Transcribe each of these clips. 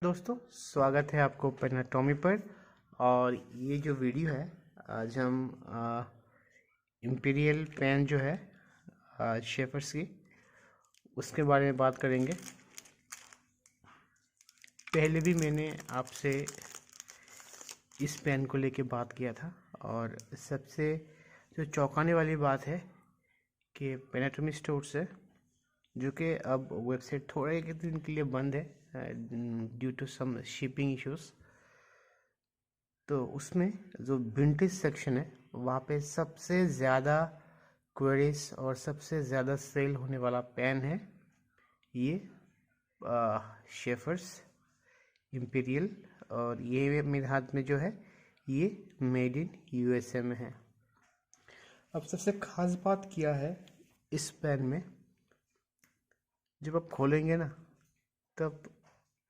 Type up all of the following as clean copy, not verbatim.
दोस्तों, स्वागत है आपको पेनाटॉमी पर। और ये जो वीडियो है, आज हम इम्पीरियल पेन जो है शेफर्स की, उसके बारे में बात करेंगे। पहले भी मैंने आपसे इस पेन को लेके बात किया था और सबसे जो चौंकाने वाली बात है कि पेनाटॉमी स्टोर्स है, जो कि अब वेबसाइट थोड़े एक दिन के लिए बंद है due to some shipping issues. तो उसमें जो विंटेज सेक्शन है वहाँ पे सबसे ज़्यादा क्वेरीज और सबसे ज़्यादा सेल होने वाला पेन है ये शेफर्स इम्पीरियल। और ये मेरे हाथ में जो है ये मेड इन यूएसए में है। अब सबसे ख़ास बात क्या है इस पेन में, जब आप खोलेंगे ना तब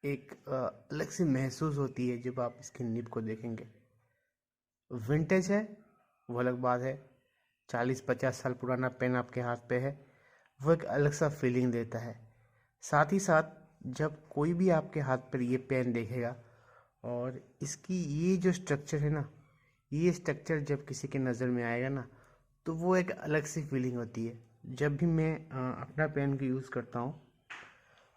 एक अलग सी महसूस होती है जब आप इसकी निब को देखेंगे। विंटेज है वो अलग बात है, 40-50 साल पुराना पेन आपके हाथ पे है, वो एक अलग सा फीलिंग देता है। साथ ही साथ जब कोई भी आपके हाथ पर ये पेन देखेगा और इसकी ये जो स्ट्रक्चर है ना, ये स्ट्रक्चर जब किसी के नज़र में आएगा ना तो वो एक अलग सी फीलिंग होती है। जब भी मैं अपना पेन को यूज़ करता हूँ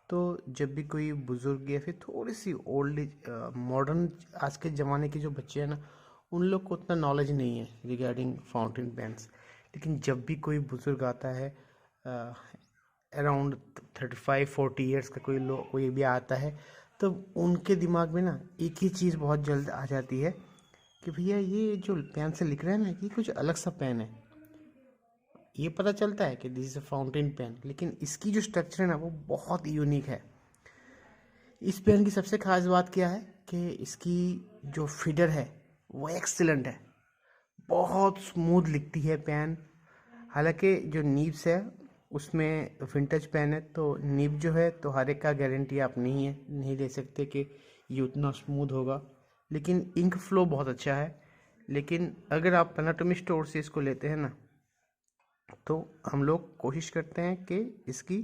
तो जब भी कोई बुज़ुर्ग या फिर थोड़ी सी ओल्ड मॉडर्न आज के ज़माने के जो बच्चे हैं ना, उन लोग को उतना नॉलेज नहीं है रिगार्डिंग फाउंटेन पेन्स। लेकिन जब भी कोई बुज़ुर्ग आता है अराउंड 35-40 ईयर्स का कोई भी आता है, तो उनके दिमाग में ना एक ही चीज़ बहुत जल्द आ जाती है कि भैया ये जो पेन से लिख रहे हैं ना, ये कुछ अलग सा पेन है। ये पता चलता है कि this is a fountain pen, लेकिन इसकी जो स्ट्रक्चर है ना वो बहुत यूनिक है। इस पेन की सबसे खास बात क्या है कि इसकी जो फीडर है वो एक्सीलेंट है, बहुत स्मूथ लिखती है पेन। हालांकि जो नीब्स है उसमें विंटेज पेन है तो नीब जो है तो हर एक का गारंटी आप नहीं ले सकते कि ये उतना स्मूथ होगा, लेकिन इंक फ्लो बहुत अच्छा है। लेकिन अगर आप पेनाटॉमी स्टोर से इसको लेते हैं ना तो हम लोग कोशिश करते हैं कि इसकी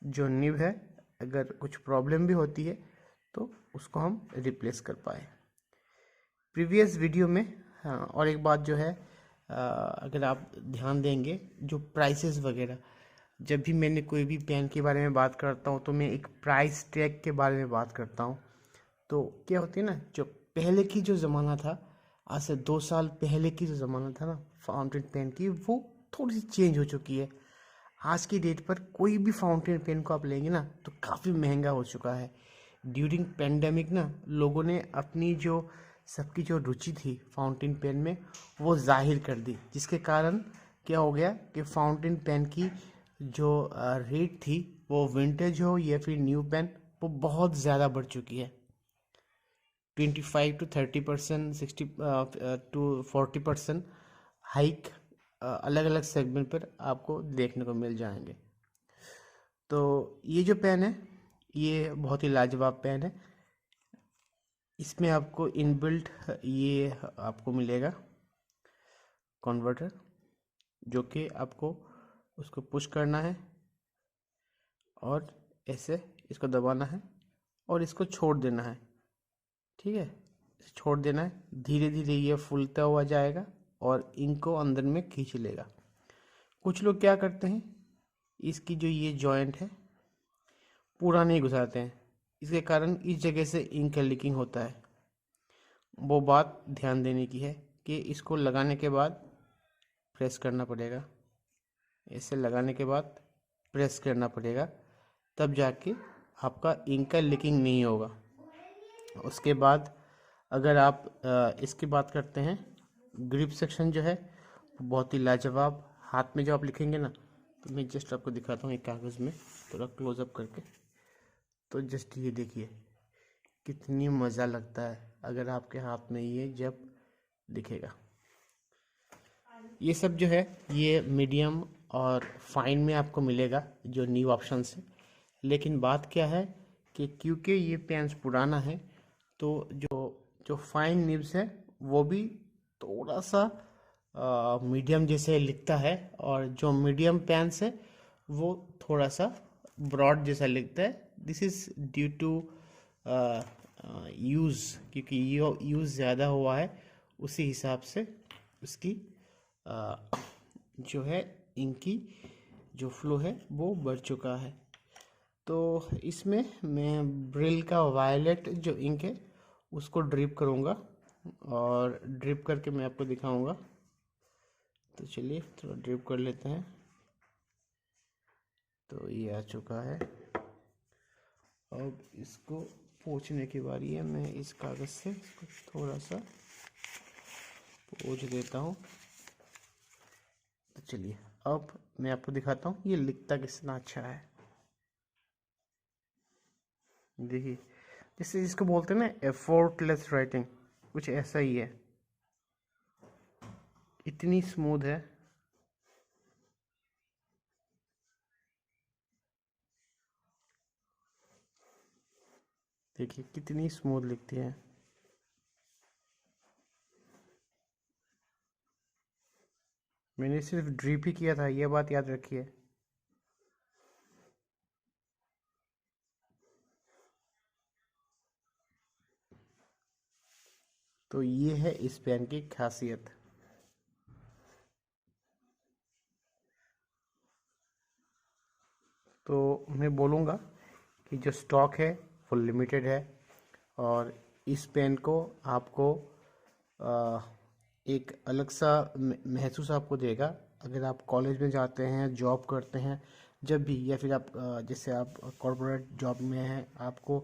जो निब है अगर कुछ प्रॉब्लम भी होती है तो उसको हम रिप्लेस कर पाए। प्रीवियस वीडियो में हाँ, और एक बात जो है अगर आप ध्यान देंगे जो प्राइसेस वगैरह, जब भी मैंने कोई भी पेन के बारे में बात करता हूँ तो मैं एक प्राइस टैग के बारे में बात करता हूँ। तो क्या होती है ना, जो पहले की जो ज़माना था, आज से 2 साल पहले की जो ज़माना था ना फाउंटेन पेन की, वो थोड़ी सी चेंज हो चुकी है। आज की डेट पर कोई भी फाउंटेन पेन को आप लेंगे ना तो काफ़ी महंगा हो चुका है। ड्यूरिंग पेंडेमिक ना लोगों ने अपनी जो सबकी जो रुचि थी फाउंटेन पेन में वो जाहिर कर दी, जिसके कारण क्या हो गया कि फाउंटेन पेन की जो रेट थी वो विंटेज हो या फिर न्यू पेन, वो बहुत ज़्यादा बढ़ चुकी है। 25 to 30%, 60 to 40% हाइक अलग अलग सेगमेंट पर आपको देखने को मिल जाएंगे। तो ये जो पेन है ये बहुत ही लाजवाब पेन है। इसमें आपको इनबिल्ट ये आपको मिलेगा कन्वर्टर, जो कि आपको उसको पुश करना है और ऐसे इसको दबाना है और इसको छोड़ देना है। ठीक है, छोड़ देना है, धीरे धीरे ये फूलता हुआ जाएगा और इंक को अंदर में खींच लेगा। कुछ लोग क्या करते हैं, इसकी जो ये जॉइंट है पूरा नहीं घुसाते हैं, इसके कारण इस जगह से इंक का लीकिंग होता है। वो बात ध्यान देने की है कि इसको लगाने के बाद प्रेस करना पड़ेगा, ऐसे लगाने के बाद प्रेस करना पड़ेगा, तब जाके आपका इंक का लीकिंग नहीं होगा। उसके बाद अगर आप इसकी बात करते हैं, ग्रिप सेक्शन जो है बहुत ही लाजवाब। हाथ में जो आप लिखेंगे ना, तो मैं जस्ट आपको दिखाता हूँ एक कागज़ में थोड़ा क्लोजअप करके, तो जस्ट ये देखिए कितनी मज़ा लगता है अगर आपके हाथ में ये जब दिखेगा। ये सब जो है ये मीडियम और फाइन में आपको मिलेगा जो न्यू ऑप्शन है। लेकिन बात क्या है कि क्योंकि ये पेन्स पुराना है तो जो जो फाइन निब्स है वो भी थोड़ा सा मीडियम जैसे लिखता है, और जो मीडियम पेन्स है वो थोड़ा सा ब्रॉड जैसा लिखता है। This is due to use, क्योंकि ये यूज़ ज़्यादा हुआ है उसी हिसाब से उसकी जो है इंक की जो फ्लो है वो बढ़ चुका है। तो इसमें मैं ब्रिल का वायलेट जो इंक है उसको ड्रिप करूँगा और ड्रिप करके मैं आपको दिखाऊंगा। तो चलिए थोड़ा ड्रिप कर लेते हैं। तो ये आ चुका है। अब इसको पोंछने की बारी है। मैं इस कागज़ से इसको थोड़ा सा पोंछ देता हूँ। तो चलिए अब मैं आपको दिखाता हूँ ये लिखता कितना अच्छा है। देखिए, जैसे इसको बोलते हैं ना एफर्टलेस राइटिंग, कुछ ऐसा ही है। इतनी स्मूथ है। देखिए कितनी स्मूथ लिखती है। मैंने सिर्फ ड्रिप ही किया था, ये बात याद रखिए। तो ये है इस पेन की खासियत। तो मैं बोलूँगा कि जो स्टॉक है वो लिमिटेड है और इस पेन को आपको एक अलग सा महसूस आपको देगा अगर आप कॉलेज में जाते हैं, जॉब करते हैं, जब भी, या फिर आप जैसे आप कॉर्पोरेट जॉब में हैं, आपको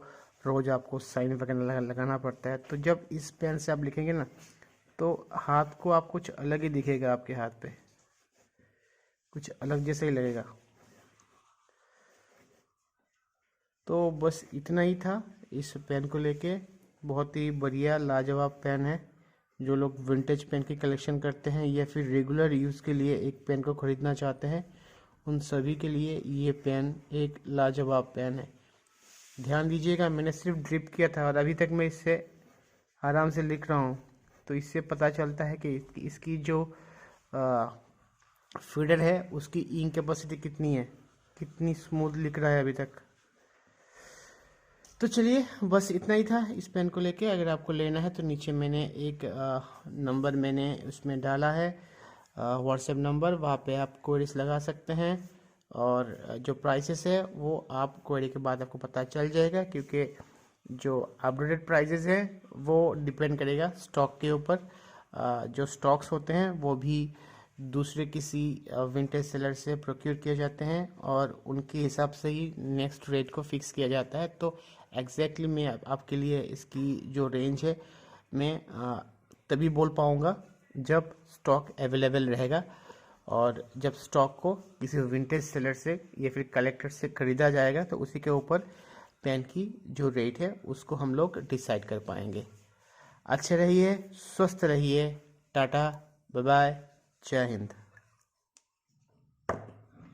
रोज़ आपको साइन वगैरह लगाना पड़ता है। तो जब इस पेन से आप लिखेंगे ना तो हाथ को आप कुछ अलग ही दिखेगा, आपके हाथ पे कुछ अलग जैसा ही लगेगा। तो बस इतना ही था इस पेन को लेके। बहुत ही बढ़िया लाजवाब पेन है। जो लोग विंटेज पेन की कलेक्शन करते हैं या फिर रेगुलर यूज़ के लिए एक पेन को ख़रीदना चाहते हैं, उन सभी के लिए ये पेन एक लाजवाब पेन है। ध्यान दीजिएगा, मैंने सिर्फ ड्रिप किया था और अभी तक मैं इससे आराम से लिख रहा हूँ। तो इससे पता चलता है कि इसकी जो फीडर है उसकी इंक कैपेसिटी कितनी है, कितनी स्मूथ लिख रहा है अभी तक। तो चलिए बस इतना ही था इस पेन को लेके। अगर आपको लेना है तो नीचे मैंने एक नंबर मैंने उसमें डाला है, व्हाट्सएप नंबर, वहाँ पे आप क्वेरीज लगा सकते हैं। और जो प्राइसेस है वो आप क्वेरी के बाद आपको पता चल जाएगा, क्योंकि जो अपडेटेड प्राइसेस है वो डिपेंड करेगा स्टॉक के ऊपर। जो स्टॉक्स होते हैं वो भी दूसरे किसी विंटेज सेलर से प्रोक्योर किए जाते हैं और उनके हिसाब से ही नेक्स्ट रेट को फिक्स किया जाता है। तो एग्जैक्टली मैं आपके लिए इसकी जो रेंज है मैं तभी बोल पाऊँगा जब स्टॉक अवेलेबल रहेगा, और जब स्टॉक को किसी विंटेज सेलर से या फिर कलेक्टर से ख़रीदा जाएगा तो उसी के ऊपर पेन की जो रेट है उसको हम लोग डिसाइड कर पाएंगे। अच्छे रहिए, स्वस्थ रहिए, टाटा, बाय बाय, जय हिंद।